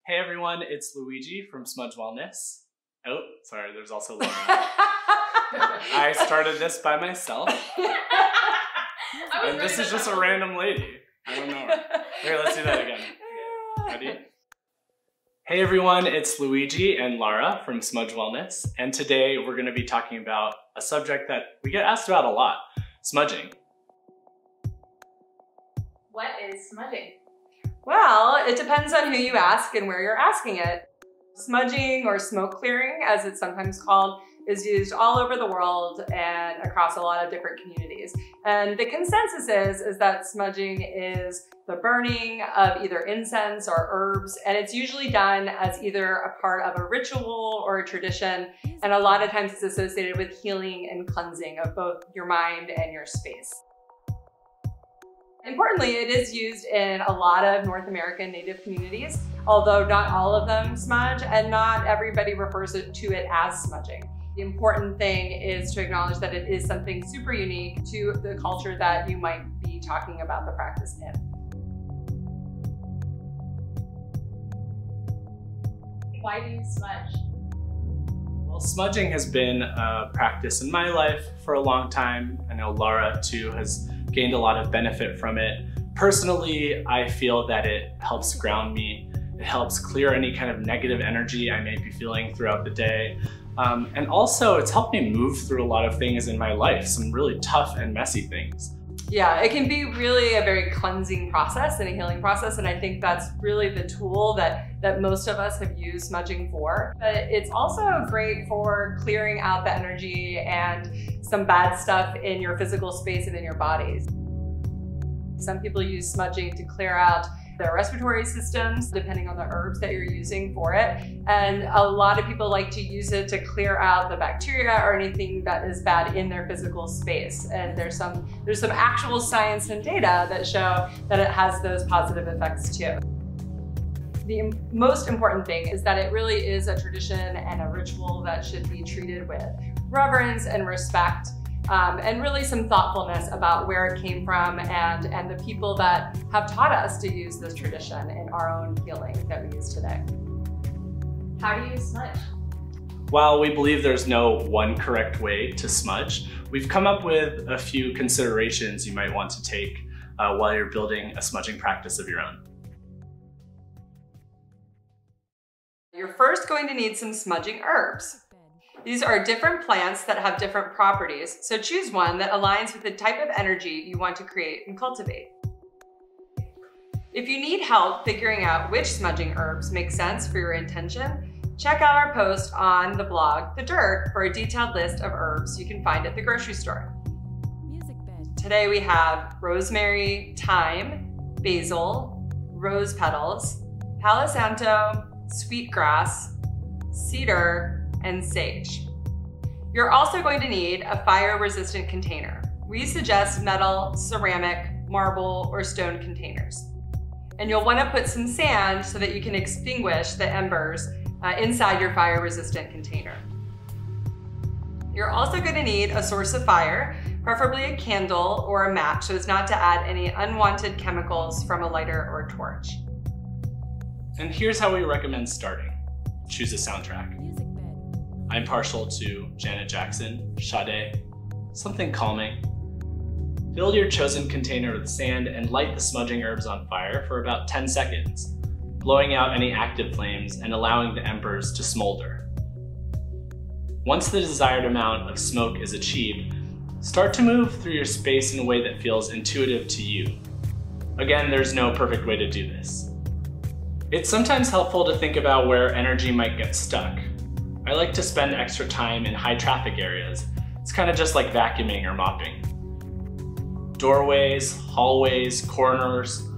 Hey everyone, it's Luigi from Smudge Wellness. Oh, sorry, there's also Laura. I started this by myself. And this is just a random lady. I don't know her. Here, let's do that again. Ready? Hey everyone, it's Luigi and Lara from Smudge Wellness. And today we're going to be talking about a subject that we get asked about a lot, smudging. What is smudging? Well, it depends on who you ask and where you're asking it. Smudging, or smoke clearing, as it's sometimes called, is used all over the world and across a lot of different communities. And the consensus is that smudging is the burning of either incense or herbs, and it's usually done as either a part of a ritual or a tradition, and a lot of times it's associated with healing and cleansing of both your mind and your space. Importantly, it is used in a lot of North American Native communities, although not all of them smudge, and not everybody refers to it as smudging. The important thing is to acknowledge that it is something super unique to the culture that you might be talking about the practice in. Why do you smudge? Well, smudging has been a practice in my life for a long time. I know Lara too has gained a lot of benefit from it. Personally, I feel that it helps ground me. It helps clear any kind of negative energy I may be feeling throughout the day. And also it's helped me move through a lot of things in my life, some really tough and messy things. Yeah, it can be really a very cleansing process and a healing process, and I think that's really the tool that most of us have used smudging for. But it's also great for clearing out the energy and some bad stuff in your physical space and in your bodies. Some people use smudging to clear out their respiratory systems, depending on the herbs that you're using for it. And a lot of people like to use it to clear out the bacteria or anything that is bad in their physical space. And there's some actual science and data that show that it has those positive effects too. The most important thing is that it really is a tradition and a ritual that should be treated with reverence and respect. And really some thoughtfulness about where it came from and the people that have taught us to use this tradition in our own healing that we use today. How do you smudge? While we believe there's no one correct way to smudge, we've come up with a few considerations you might want to take while you're building a smudging practice of your own. You're first going to need some smudging herbs. These are different plants that have different properties, so choose one that aligns with the type of energy you want to create and cultivate. If you need help figuring out which smudging herbs make sense for your intention, check out our post on the blog, The Dirt, for a detailed list of herbs you can find at the grocery store. Today we have rosemary, thyme, basil, rose petals, palo santo, sweetgrass, cedar, and sage. You're also going to need a fire-resistant container. We suggest metal, ceramic, marble, or stone containers. And you'll want to put some sand so that you can extinguish the embers inside your fire-resistant container. You're also going to need a source of fire, preferably a candle or a match, so as not to add any unwanted chemicals from a lighter or a torch. And here's how we recommend starting. Choose a soundtrack. I'm partial to Janet Jackson, Sade, something calming. Fill your chosen container with sand and light the smudging herbs on fire for about 10 seconds, blowing out any active flames and allowing the embers to smolder. Once the desired amount of smoke is achieved, start to move through your space in a way that feels intuitive to you. Again, there's no perfect way to do this. It's sometimes helpful to think about where energy might get stuck. I like to spend extra time in high traffic areas. It's kind of just like vacuuming or mopping. Doorways, hallways, corners,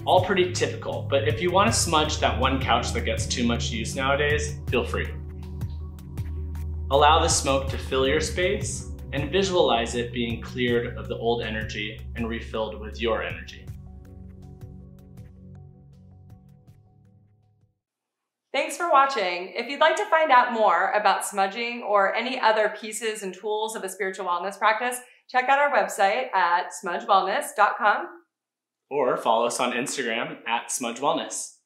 all pretty typical, but if you want to smudge that one couch that gets too much use nowadays, feel free. Allow the smoke to fill your space and visualize it being cleared of the old energy and refilled with your energy. Thanks for watching. If you'd like to find out more about smudging or any other pieces and tools of a spiritual wellness practice, check out our website at smudgewellness.com. Or follow us on Instagram at Smudge Wellness.